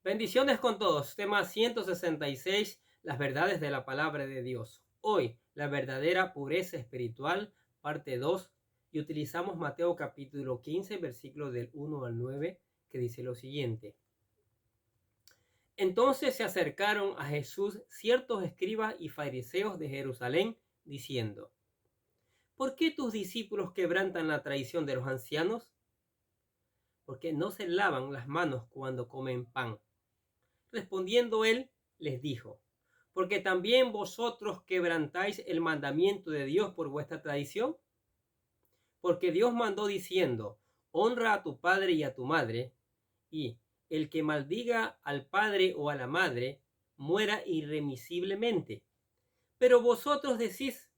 Bendiciones con todos. Tema 166, las verdades de la palabra de Dios. Hoy, la verdadera pureza espiritual, parte 2, y utilizamos Mateo capítulo 15, versículos del 1 al 9, que dice lo siguiente. Entonces se acercaron a Jesús ciertos escribas y fariseos de Jerusalén, diciendo: ¿Por qué tus discípulos quebrantan la tradición de los ancianos? Porque no se lavan las manos cuando comen pan. Respondiendo él, les dijo: ¿Porque también vosotros quebrantáis el mandamiento de Dios por vuestra tradición? Porque Dios mandó diciendo: honra a tu padre y a tu madre, y el que maldiga al padre o a la madre, muera irremisiblemente. Pero vosotros decís: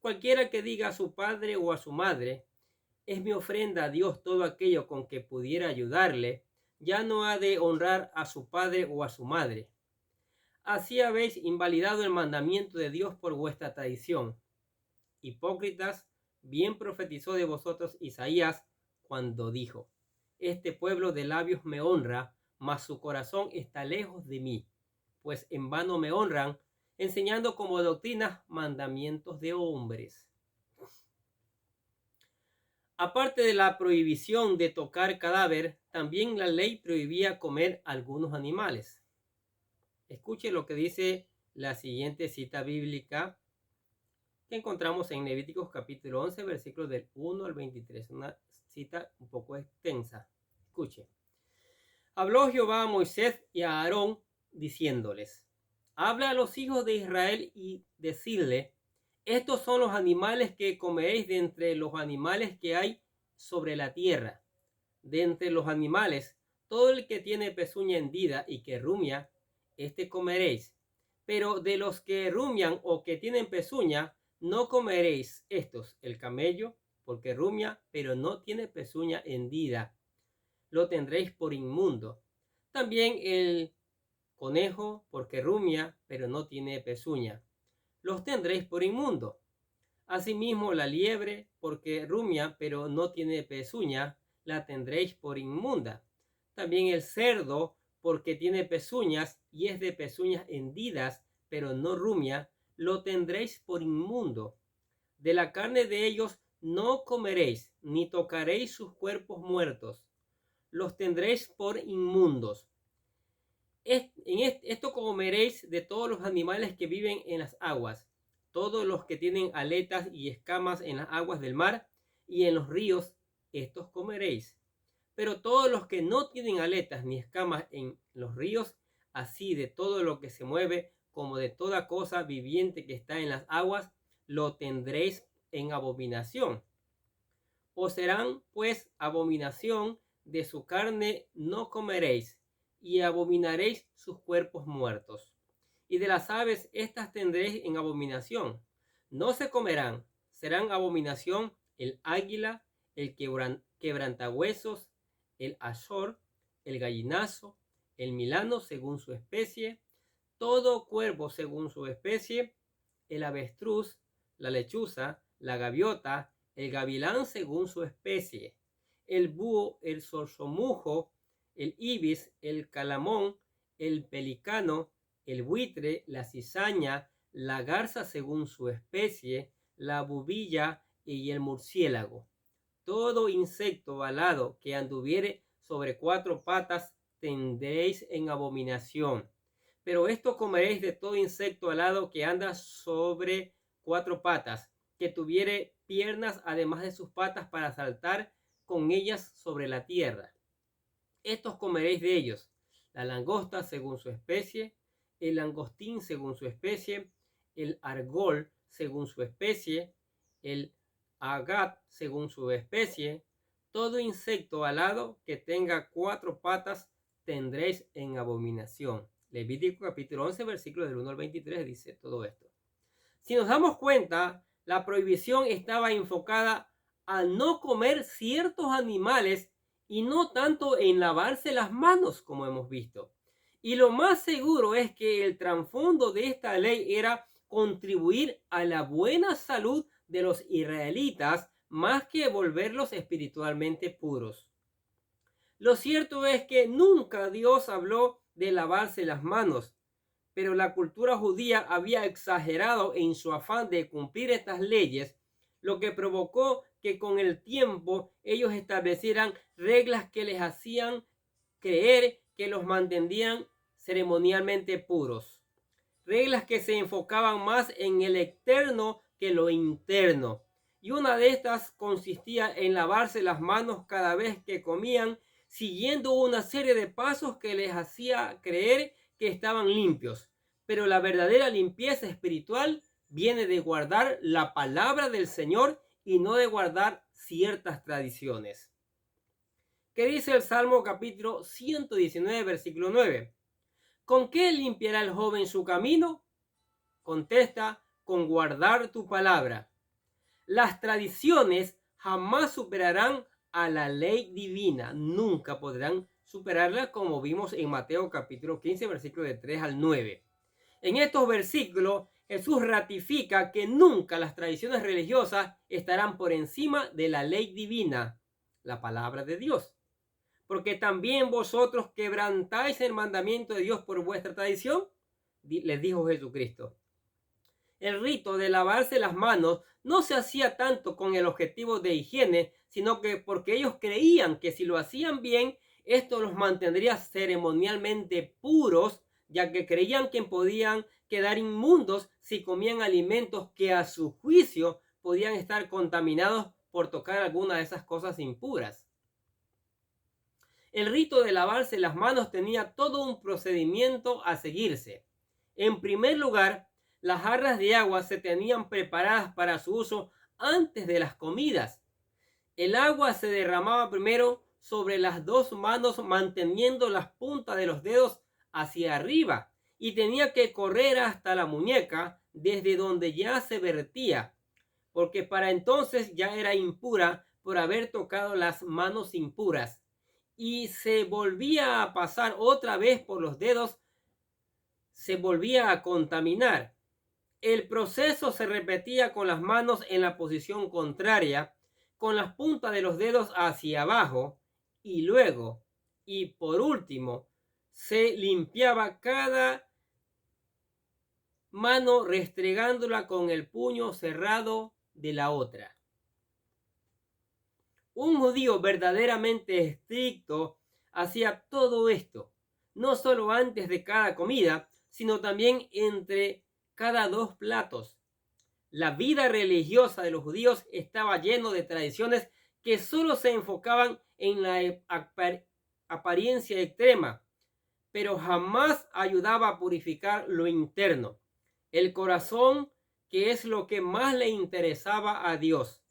cualquiera que diga a su padre o a su madre, es mi ofrenda a Dios todo aquello con que pudiera ayudarle, ya no ha de honrar a su padre o a su madre. Así habéis invalidado el mandamiento de Dios por vuestra tradición. Hipócritas, bien profetizó de vosotros Isaías cuando dijo: este pueblo de labios me honra, mas su corazón está lejos de mí, pues en vano me honran, enseñando como doctrinas mandamientos de hombres. Aparte de la prohibición de tocar cadáver, también la ley prohibía comer algunos animales. Escuche lo que dice la siguiente cita bíblica que encontramos en Levíticos capítulo 11, versículos del 1 al 23. Una cita un poco extensa. Escuche. Habló Jehová a Moisés y a Aarón diciéndoles: habla a los hijos de Israel y decirle: estos son los animales que comeréis de entre los animales que hay sobre la tierra. De entre los animales, todo el que tiene pezuña hendida y que rumia, este comeréis. Pero de los que rumian o que tienen pezuña, no comeréis estos: el camello, porque rumia, pero no tiene pezuña hendida, lo tendréis por inmundo. También el conejo, porque rumia, pero no tiene pezuña, los tendréis por inmundo. Asimismo la liebre, porque rumia, pero no tiene pezuña, la tendréis por inmunda. También el cerdo, porque tiene pezuñas y es de pezuñas hendidas, pero no rumia, lo tendréis por inmundo. De la carne de ellos no comeréis, ni tocaréis sus cuerpos muertos, los tendréis por inmundos. Esto comeréis de todos los animales que viven en las aguas, todos los que tienen aletas y escamas en las aguas del mar y en los ríos, estos comeréis. Pero todos los que no tienen aletas ni escamas en los ríos, así de todo lo que se mueve, como de toda cosa viviente que está en las aguas, lo tendréis en abominación. Os serán pues abominación, de su carne no comeréis, y abominaréis sus cuerpos muertos. Y de las aves estas tendréis en abominación, no se comerán, serán abominación el águila, el quebrantahuesos, el azor, el gallinazo, el milano según su especie, todo cuervo según su especie, el avestruz, la lechuza, la gaviota, el gavilán según su especie, el búho, el zorzomujo, el ibis, el calamón, el pelicano, el buitre, la cizaña, la garza según su especie, la bubilla y el murciélago. Todo insecto alado que anduviere sobre cuatro patas tendréis en abominación. Pero esto comeréis de todo insecto alado que anda sobre cuatro patas, que tuviere piernas además de sus patas para saltar con ellas sobre la tierra. Estos comeréis de ellos: la langosta según su especie, el langostín según su especie, el argol según su especie, el agat según su especie. Todo insecto alado que tenga cuatro patas tendréis en abominación. Levítico capítulo 11, versículo del 1 al 23 dice todo esto. Si nos damos cuenta, la prohibición estaba enfocada a no comer ciertos animales y no tanto en lavarse las manos, como hemos visto. Y lo más seguro es que el trasfondo de esta ley era contribuir a la buena salud de los israelitas más que volverlos espiritualmente puros. Lo cierto es que nunca Dios habló de lavarse las manos, pero la cultura judía había exagerado en su afán de cumplir estas leyes, lo que provocó que con el tiempo ellos establecieran reglas que les hacían creer que los mantendrían ceremonialmente puros. Reglas que se enfocaban más en el externo que lo interno. Y una de estas consistía en lavarse las manos cada vez que comían, siguiendo una serie de pasos que les hacía creer que estaban limpios. Pero la verdadera limpieza espiritual viene de guardar la palabra del Señor y no de guardar ciertas tradiciones. ¿Qué dice el Salmo capítulo 119, versículo 9? ¿Con qué limpiará el joven su camino? Contesta, con guardar tu palabra. Las tradiciones jamás superarán a la ley divina, nunca podrán superarla, como vimos en Mateo capítulo 15, versículos de 3 al 9. En estos versículos, Jesús ratifica que nunca las tradiciones religiosas estarán por encima de la ley divina, la palabra de Dios. Porque también vosotros quebrantáis el mandamiento de Dios por vuestra tradición, les dijo Jesucristo. El rito de lavarse las manos no se hacía tanto con el objetivo de higiene, sino que porque ellos creían que si lo hacían bien, esto los mantendría ceremonialmente puros, ya que creían que podían quedar inmundos si comían alimentos que a su juicio podían estar contaminados por tocar alguna de esas cosas impuras. El rito de lavarse las manos tenía todo un procedimiento a seguirse. En primer lugar, las jarras de agua se tenían preparadas para su uso antes de las comidas. El agua se derramaba primero sobre las dos manos, manteniendo las puntas de los dedos hacia arriba, y tenía que correr hasta la muñeca, desde donde ya se vertía, porque para entonces ya era impura por haber tocado las manos impuras, y se volvía a pasar otra vez por los dedos, se volvía a contaminar. El proceso se repetía con las manos en la posición contraria, con las puntas de los dedos hacia abajo, y luego, y por último, se limpiaba cada mano restregándola con el puño cerrado de la otra. Un judío verdaderamente estricto hacía todo esto, no solo antes de cada comida, sino también entre cada dos platos. La vida religiosa de los judíos estaba lleno de tradiciones que solo se enfocaban en la apariencia extrema, pero jamás ayudaba a purificar lo interno, el corazón, que es lo que más le interesaba a Dios.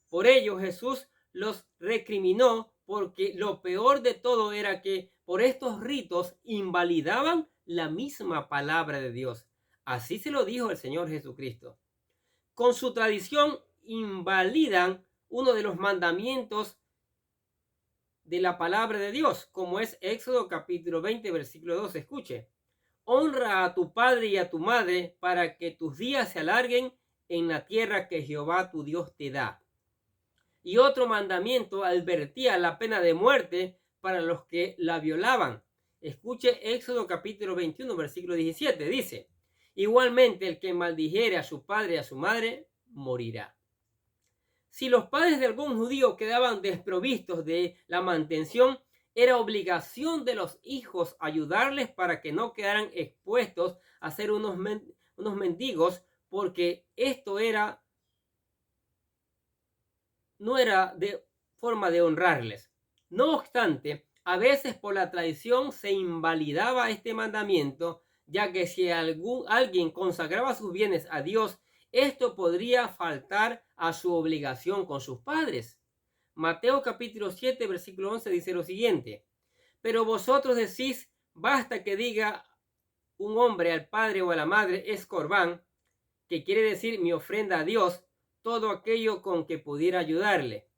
Por ello Jesús los recriminó, porque lo peor de todo era que por estos ritos invalidaban la misma palabra de Dios. Así se lo dijo el Señor Jesucristo. Con su tradición invalidan uno de los mandamientos de la palabra de Dios, como es Éxodo capítulo 20, versículo 2. Escuche: honra a tu padre y a tu madre para que tus días se alarguen en la tierra que Jehová tu Dios te da. Y otro mandamiento advertía la pena de muerte para los que la violaban. Escuche Éxodo capítulo 21, versículo 17. Dice: igualmente el que maldijere a su padre y a su madre morirá. Si los padres de algún judío quedaban desprovistos de la mantención, era obligación de los hijos ayudarles para que no quedaran expuestos a ser unos mendigos, porque esto no era de forma de honrarles. No obstante, a veces por la tradición se invalidaba este mandamiento, ya que si alguien consagraba sus bienes a Dios, esto podría faltar a su obligación con sus padres. Mateo capítulo 7, versículo 11 dice lo siguiente: pero vosotros decís, basta que diga un hombre al padre o a la madre, es corbán, que quiere decir mi ofrenda a Dios, todo aquello con que pudiera ayudarle.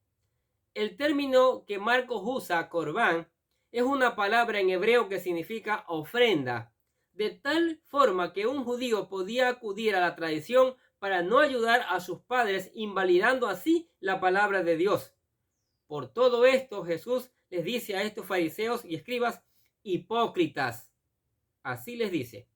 El término que Marcos usa, corbán, es una palabra en hebreo que significa ofrenda, de tal forma que un judío podía acudir a la tradición para no ayudar a sus padres, invalidando así la palabra de Dios. Por todo esto, Jesús les dice a estos fariseos y escribas, hipócritas. Así les dice.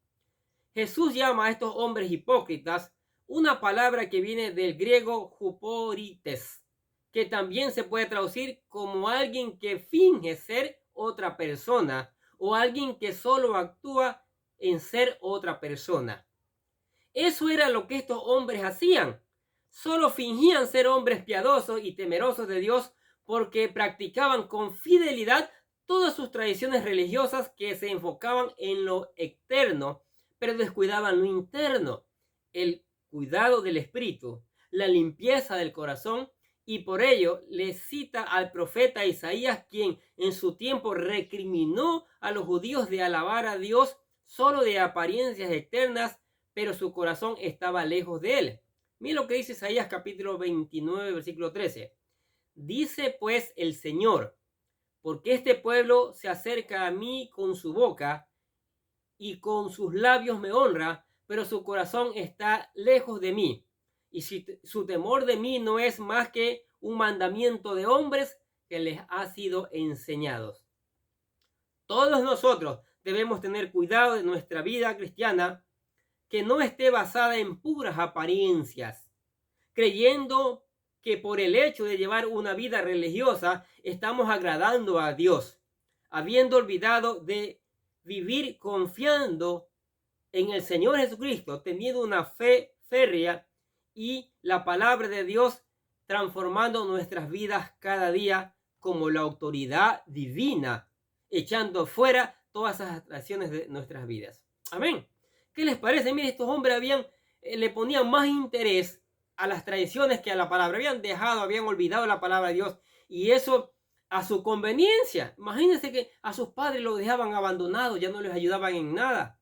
Jesús llama a estos hombres hipócritas una palabra que viene del griego huporites, que también se puede traducir como alguien que finge ser otra persona o alguien que solo actúa en ser otra persona. Eso era lo que estos hombres hacían. Solo fingían ser hombres piadosos y temerosos de Dios porque practicaban con fidelidad todas sus tradiciones religiosas que se enfocaban en lo externo, pero descuidaban lo interno, el cuidado del espíritu, la limpieza del corazón, y por ello le cita al profeta Isaías, quien en su tiempo recriminó a los judíos de alabar a Dios solo de apariencias externas, pero su corazón estaba lejos de él. Mira lo que dice Isaías capítulo 29, versículo 13. Dice pues el Señor, porque este pueblo se acerca a mí con su boca y con sus labios me honra, pero su corazón está lejos de mí. Y si su temor de mí no es más que un mandamiento de hombres que les ha sido enseñados. Todos nosotros debemos tener cuidado de nuestra vida cristiana, que no esté basada en puras apariencias, creyendo que por el hecho de llevar una vida religiosa estamos agradando a Dios, habiendo olvidado de vivir confiando en el Señor Jesucristo, teniendo una fe férrea y la palabra de Dios transformando nuestras vidas cada día como la autoridad divina, echando fuera todas esas atracciones de nuestras vidas. Amén. ¿Qué les parece? Mire, estos hombres le ponían más interés a las tradiciones que a la palabra. Habían olvidado la palabra de Dios, y eso a su conveniencia. Imagínense que a sus padres los dejaban abandonados, ya no les ayudaban en nada.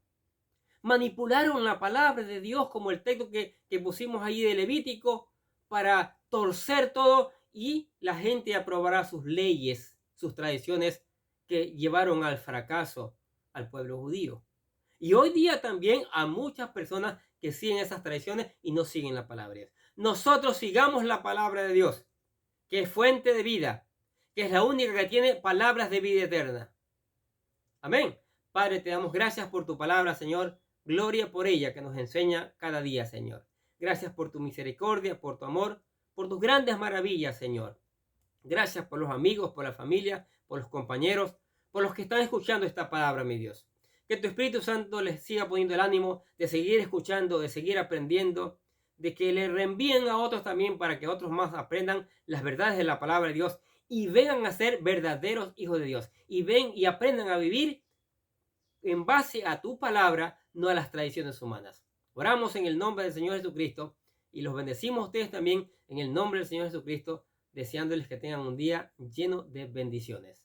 Manipularon la palabra de Dios, como el texto que pusimos ahí de Levítico, para torcer todo, y la gente aprobará sus leyes, sus tradiciones que llevaron al fracaso al pueblo judío. Y hoy día también a muchas personas que siguen esas tradiciones y no siguen la palabra de Dios. Nosotros sigamos la palabra de Dios, que es fuente de vida, que es la única que tiene palabras de vida eterna. Amén. Padre, te damos gracias por tu palabra, Señor. Gloria por ella que nos enseña cada día, Señor. Gracias por tu misericordia, por tu amor, por tus grandes maravillas, Señor. Gracias por los amigos, por la familia, por los compañeros, por los que están escuchando esta palabra, mi Dios. Que tu Espíritu Santo les siga poniendo el ánimo de seguir escuchando, de seguir aprendiendo, de que le reenvíen a otros también para que otros más aprendan las verdades de la palabra de Dios y vengan a ser verdaderos hijos de Dios. Y ven y aprendan a vivir en base a tu palabra, no a las tradiciones humanas. Oramos en el nombre del Señor Jesucristo y los bendecimos a ustedes también en el nombre del Señor Jesucristo, deseándoles que tengan un día lleno de bendiciones.